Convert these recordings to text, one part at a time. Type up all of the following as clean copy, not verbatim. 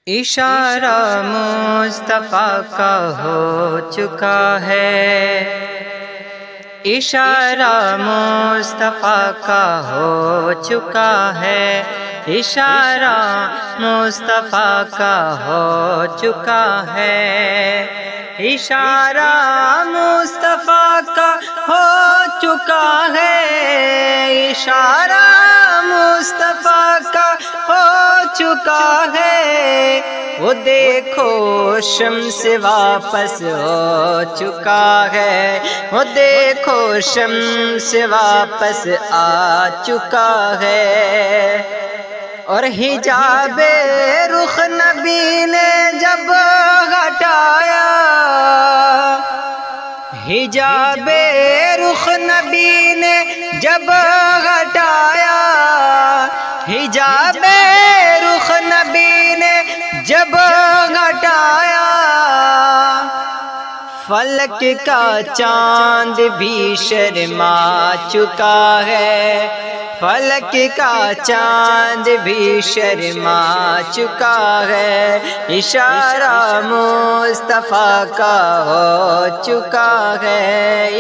اشارہ مصطفیٰ کا ہو چکا ہے، اشارہ مصطفیٰ کا ہو چکا ہے، اشارہ مصطفیٰ کا ہو چکا ہے، اشارہ مصطفیٰ کا ہو چکا ہے، اشارہ مصطفیٰ کا ہو چکا ہے، وہ دیکھو شمس واپس ہو چکا ہے، وہ دیکھو شمس واپس آ چکا ہے، اور حجاب رخ نبی نے جب ہٹایا، حجاب رخ نبی نے جب ہٹایا، حجاب رخ نبی نے جب ہٹایا، فلک کا چاند بھی شرما چکا ہے، فلک کا چاند بھی شرما چکا ہے، اشارہ مصطفیٰ کا ہو چکا ہے،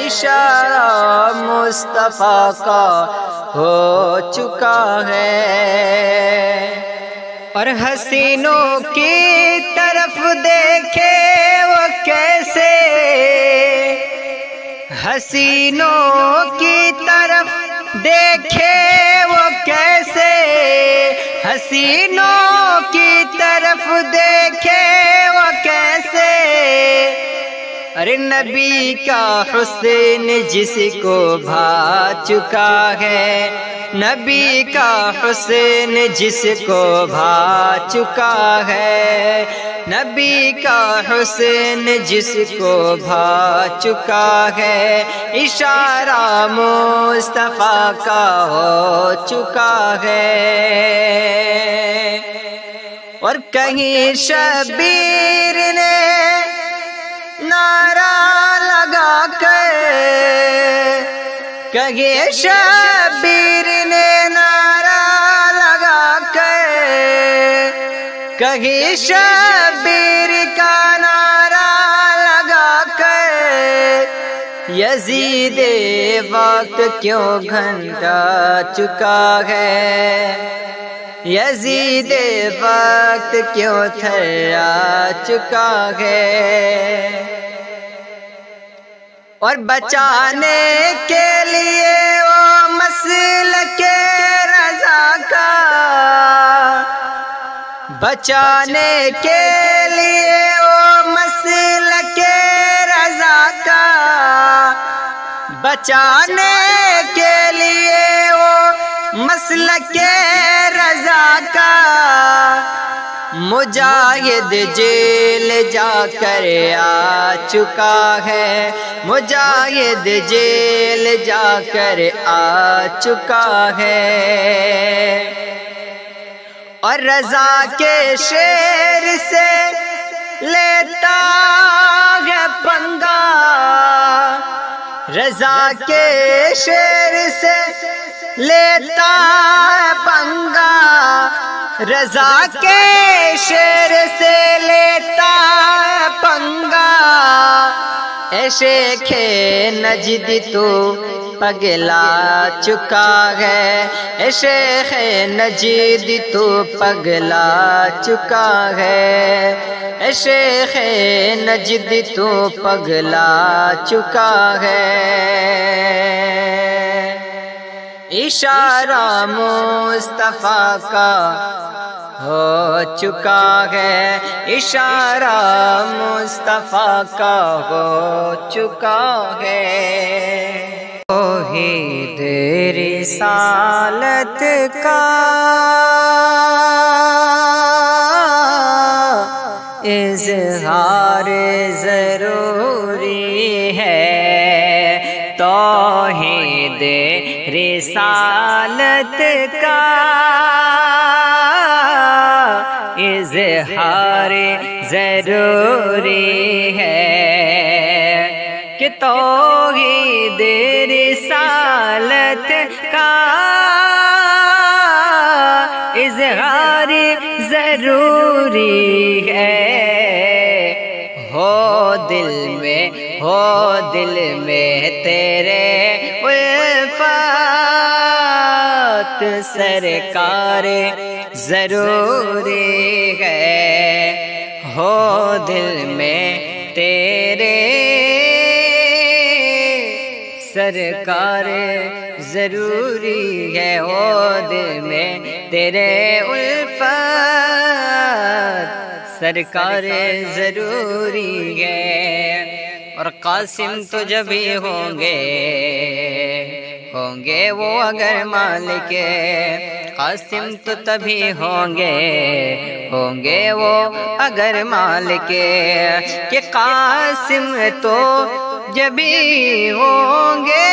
اشارہ مصطفیٰ کا ہو چکا ہے، اور حسینوں کی طرف دیکھے وہ کیسے، حسینوں کی طرف دیکھے وہ کیسے، حسینوں کی طرف دیکھے وہ کیسے، ارے نبی کا حسن جس کو بھا چکا ہے، نبی کا حسن جس کو بھا چکا ہے، نبی کا حسن جس کو بھا چکا ہے، اشارہ مصطفیٰ کا ہو چکا ہے، اور کہیں شبیر نے نعرہ لگا کر، کہیں شبیر نے نعرہ لگا کر، کہیں شبیر کا نعرہ لگا کر، یزید وقت کیوں گھنٹا چکا ہے، یزید وقت کیوں تھرا چکا ہے، اور بچانے کے لیے وہ مسلک رضا کا، بچانے کے لیے وہ مسلک رضا کا، بچانے کے لیے وہ مسلک رضا کا، مجاہد جیل جا کر آ چکا ہے، مجاہد جیل جا کر آ چکا ہے، اور رضا کے شیر سے لیتا ہے پنگا، رضا کے شیر سے لیتا ہے پنگا، رضا کے شیر سے لیتا ہے پنگا، اے شیخ نجد تو پگلا چکا ہے، اے شیخ نجد تو پگلا چکا ہے، اے شیخ نجد تو پگلا چکا ہے، اشارہ مصطفیٰ کا ہو چکا ہے، اشارہ مصطفیٰ کا ہو چکا ہے، توحید رسالت کا اظہار ضروری ہے، توحید رسالت کا اظہار ضروری ہے، کہ توحید رسالت کا اظہار ضروری ہے، ہو دل میں تیرے الفات سرکار ضروری ہے، ہو دل میں تیرے سرکار ضروری ہے، ہو دل میں تیرے الفات سرکار ضروری ہے۔ اور قاسم تو جب ہی ہوں گے وہ اگر مالک، قاسم تو تبھی ہوں گے وہ اگر مالک، کہ قاسم تو جب ہی ہوں گے،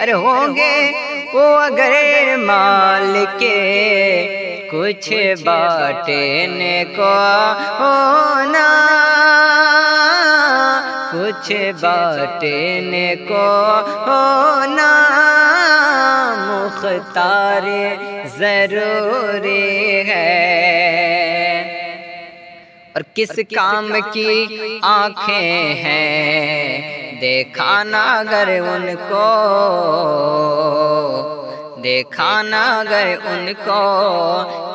ارے ہوں گے وہ اگر مالک، کچھ بانٹنے کو ہونا، کچھ بانٹنے کو ہونا مختار ضروری ہے۔ اور کس کام کی آنکھیں ہیں دیکھا نہ اگر ان کو، دیکھا نہ اگر ان کو،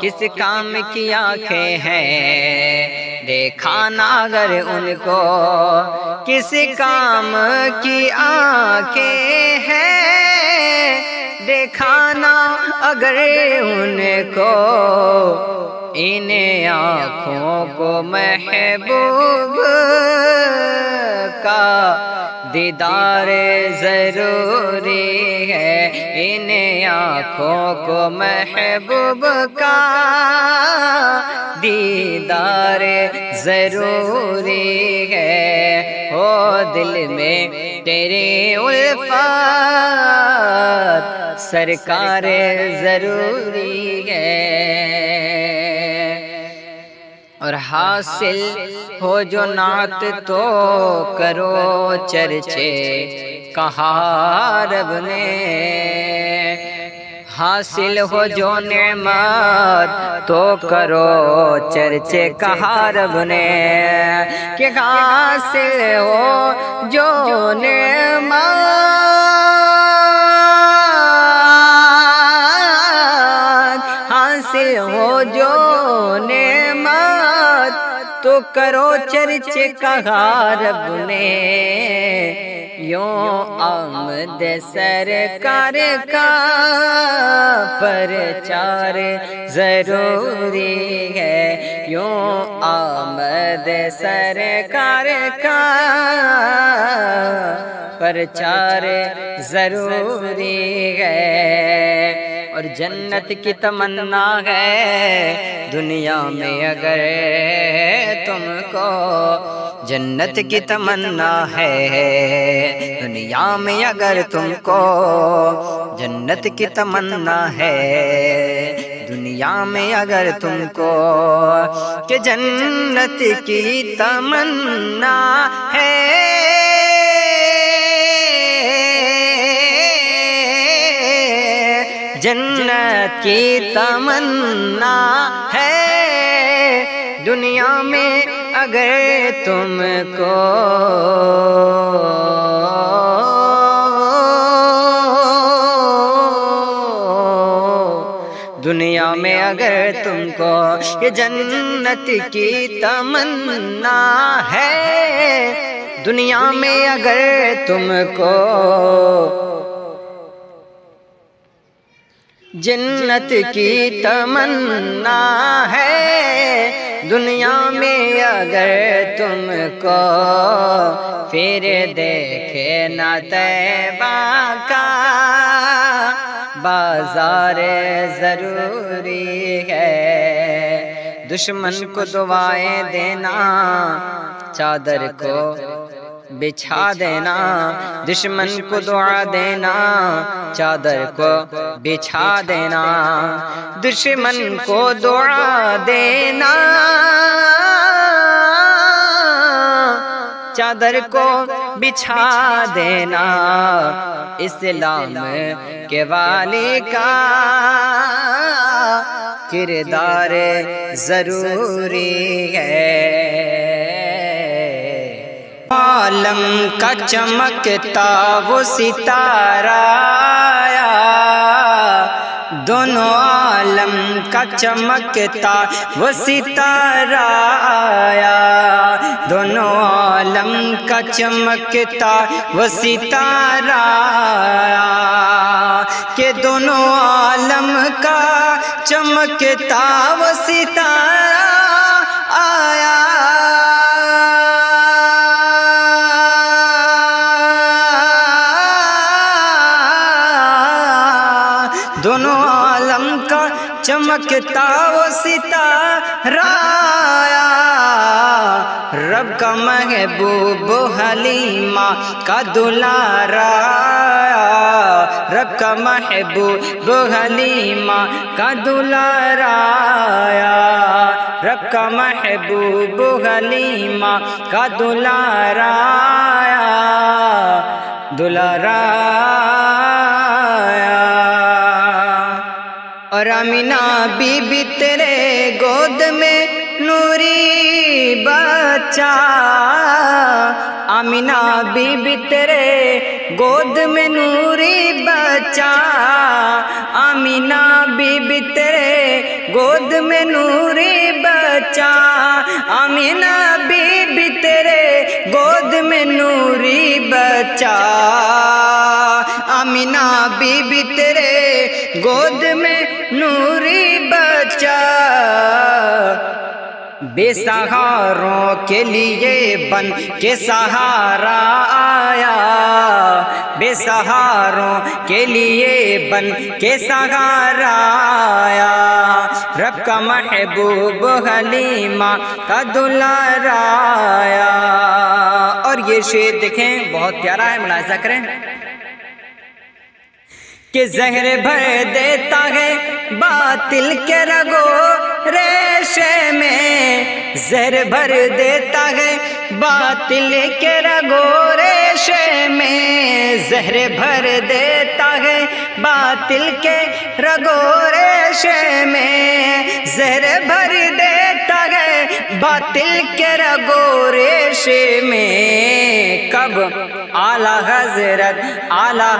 کس کام کی آنکھیں ہیں دیکھا نہ اگر ان کو، کس کام کی آنکھیں ہیں دیکھا نہ اگر ان کو، ان آنکھوں کو محبوب کا دیدار ضروری ہے، ان آنکھوں کو محبوب کا دیدار ضروری ہے، ہو دل میں تیرے الفات سرکار ضروری ہے۔ اور حاصل ہو جو نعت تو کرو چرچے کہا رب نے، حاصل ہو جو نعمت تو کرو چرچے کہا رب نے، کہ حاصل ہو جو نعمت، حاصل ہو جو نعمت تو کرو چرچے کہا رب نے، یوں آمد سرکار کا پرچار ضروری ہے، یوں آمد سرکار کا پرچار ضروری ہے۔ اور جنت کی تمنا ہے دنیا میں اگر تم کو، جنت کی تمنا ہے دنیا میں اگر تم کو، جنت کی تمنا ہے دنیا میں اگر تم کو، کہ جنت کی تمنا ہے، جنت کی تمنا ہے دنیا میں اگر تم کو، دنیا میں اگر تم کو، یہ جنت کی تمنا ہے دنیا میں اگر تم کو، جنت کی تمنا ہے دنیا میں اگر تم کو، پھر دیکھے نہ طیبہ کا بازار ضروری ہے، دشمن کو دعائیں دینا چادر کو بچھا دینا، دشمن کو دعا دینا چادر کو بچھا دینا، دشمن کو دعا دینا چادر کو بچھا دینا، اسلام کے والی کا کردار ضروری ہے۔ عالم کا چمکتا وہ ستارہ آیا، دونوں عالم کا چمکتا وہ ستارہ آیا، دونوں عالم کا چمکتا وہ ستارہ آیا، کہ دونوں عالم کا چمکتا وہ ستارہ آیا۔ دونوں عالم کا چمکتا وہ ستارہ آیا، رب کا محبوب حلیمہ کا دلارا آیا، رب کا محبوب حلیمہ کا دلارا آیا، رب کا محبوب حلیمہ کا دلارا آیا، دلارا آیا۔ اور آمینہ بی بی تیرے گود میں نوری بچہ، آمینہ بی بی تیرے گود میں نوری بچہ، آمینہ بی بی تیرے گود میں نوری بچہ، آمینہ بی بی تیرے گود میں نوری بچہ، آمینہ بی بی تیرے گود میں نوری بچہ، بے سہاروں کے لیے بن کے سہارا آیا، بے سہاروں کے لیے بن کے سہارا آیا، رب کا محبوب حلیمہ کا دلارا آیا۔ اور یہ شعر دیکھیں بہت پیارا ہے، ملاحظہ کریں کہ زہر بھر دیتا ہے باطل کے رگو ریشے میں، زہر بھر دیتا ہے باطل کے رگو ریشے میں، زہر بھر دیتا ہے باطل کے رگو ریشے میں، زہر بھر دیتا ہے باطل کے رگو ریشے میں، کب اعلیٰ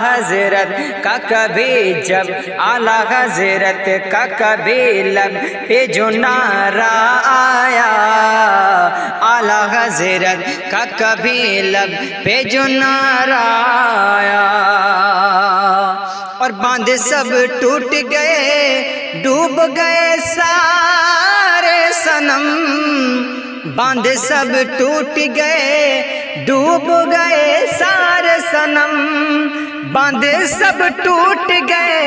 حضرت کا کبھی جب اعلیٰ حضرت کا کبھی لب پہ جو نعرہ آیا، اعلیٰ حضرت کا کبھی لب پہ جو نعرہ آیا، اور باندھ سب ٹوٹ گئے ڈوب گئے سارے صنم، باندھ سب ٹوٹ گئے ڈوب گئے سارے صنم، باندھ سب ٹوٹ گئے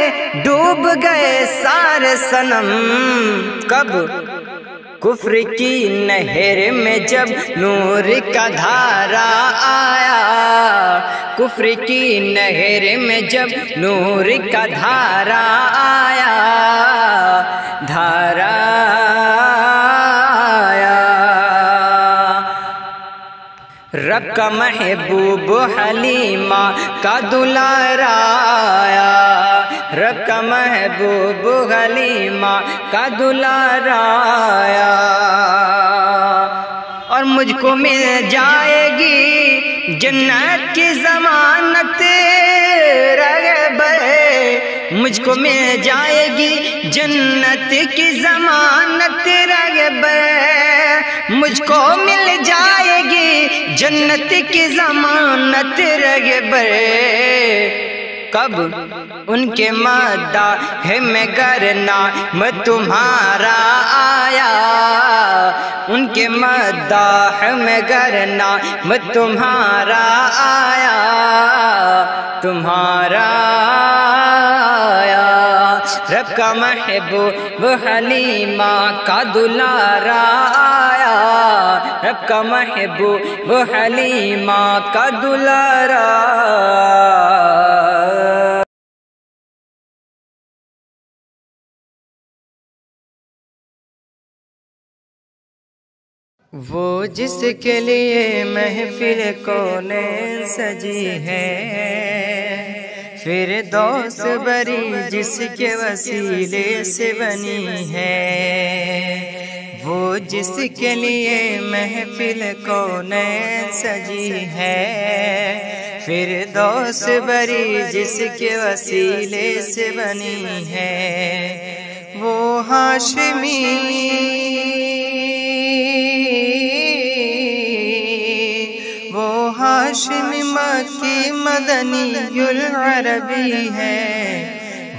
ڈوب گئے سارے صنم، کب کفر کی نہر میں جب نور کا دھارا آیا، کفر کی نہر میں جب نور کا دھارا آیا، دھارا آیا، رب کا محبوب حلیمہ کا دلارا آیا، رب کا محبوب حلیمہ کا دلارا آیا، اور مجھ کو مل جائے گی جنت کی ضمانت رہبر، مجھ کو مل جائے گی جنت کی ضمانت رہبر، مجھ کو مل جائے گی جنت کی ضمانت رہبر، کب ان کے مداح میں گرنام تمہارا آیا، ان کے مداح میں گرنام تمہارا آیا، تمہارا آیا، رب کا محبوب حلیمہ کا دلارا آیا، رب کا محبوب حلیمہ کا دلارا۔ وہ جس کے لیے محفل کونین سجی ہے، فردوس بری جس کے وسیلے سے بنی ہے، وہ جس کے لیے محفل کونین سجی ہے، فردوس بری جس کے وسیلے سے بنی ہے، وہ ہاشمی ہاشمی مکی مدنی العربی ہے،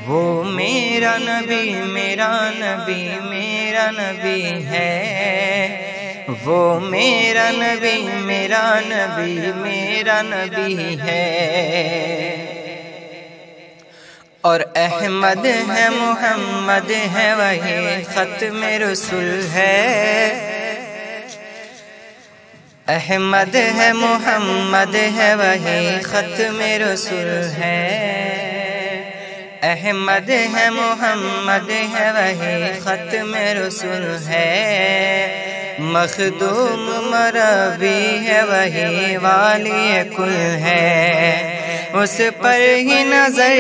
وہ میرا نبی میرا نبی میرا نبی ہے، وہ میرا نبی میرا نبی میرا نبی ہے، اور احمد ہے محمد ہے وہی ختم رسول ہے، احمد ہے محمد ہے وہی ختم رسول ہے، احمد ہے محمد ہے وہی ختم رسول ہے، مخدوم مربی ہے وہی والی کل ہے، اس پر ہی نظر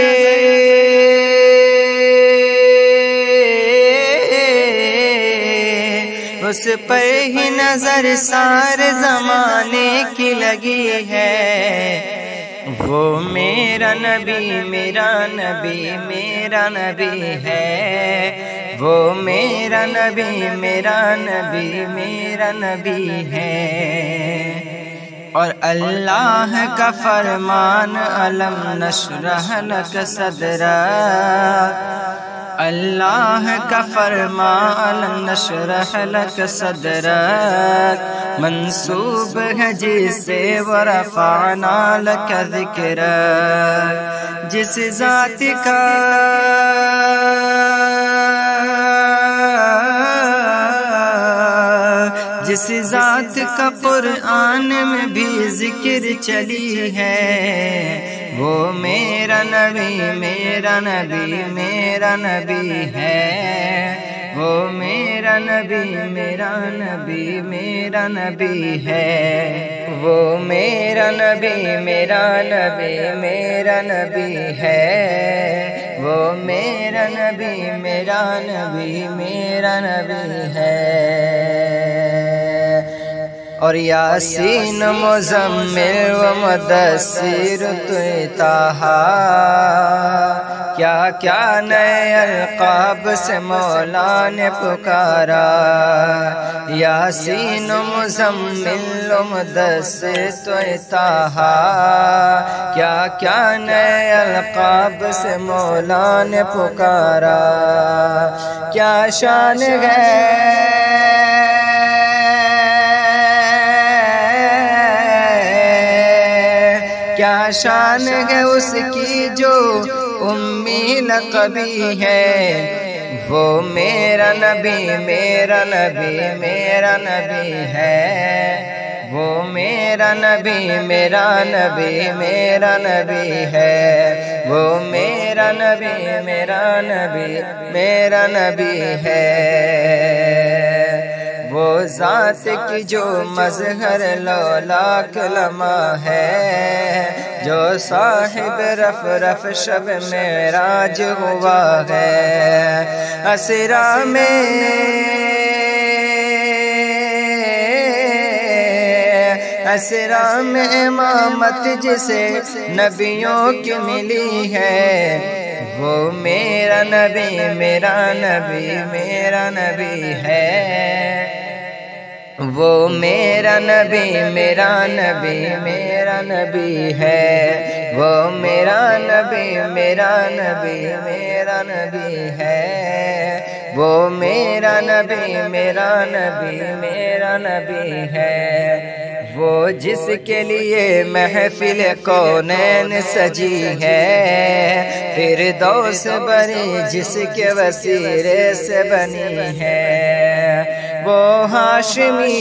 اس پر ہی نظر سارے زمانے کی لگی ہے، وہ میرا نبی میرا نبی میرا نبی ہے، وہ میرا نبی میرا نبی میرا نبی ہے، اور اللہ کا فرمان علم نشرح لک صدرک، اللہ کا فرمان علم نشرح لک صدرک منسوب ہے جسے ورفعنا لک ذکرک، جس ذات کا جس ذات کا قرآن میں بھی ذکر چلی ہے، وہ میرا نبی میرا نبی میرا نبی ہے، وہ میرا نبی میرا نبی میرا نبی ہے، وہ میرا نبی میرا نبی میرا نبی ہے، وہ میرا نبی میرا نبی میرا نبی ہے، اور یاسین مزمل و مدثر طہٰ کیا کیا نئے القاب سے مولا نے پکارا، یاسین مزمل و مدثر طہٰ کیا کیا نئے القاب سے مولا نے پکارا، کیا شان ہے کیا شان ہے اس کی جو امی لقبی ہے، وہ میرا نبی میرا نبی میرا نبی ہے، وہ میرا نبی میرا نبی میرا نبی ہے، وہ میرا نبی میرا نبی میرا نبی ہے، وہ ذات کی جو مظہر لولاک لمع ہے، جو صاحب رف رف شب معراج ہوا ہے، اسرا میں امامت جسے نبیوں کی ملی ہے، وہ میرا نبی میرا نبی میرا نبی ہے، وہ میرا نبی میرا نبی میرا نبی ہے، وہ میرا نبی میرا نبی میرا نبی ہے، وہ میرا نبی میرا نبی میرا نبی ہے، وہ جس کے لیے محفل کونین سجی ہے، فردوس بری جس کے وسیلے سے بنی ہے، وہ ہاشمی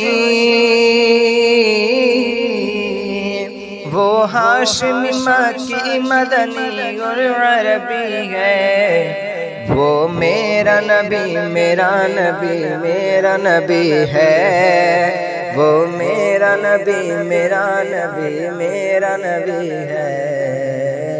مکی مدنی العربی ہے، وہ میرا نبی میرا نبی میرا نبی ہے، وہ میرا نبی میرا نبی میرا نبی ہے۔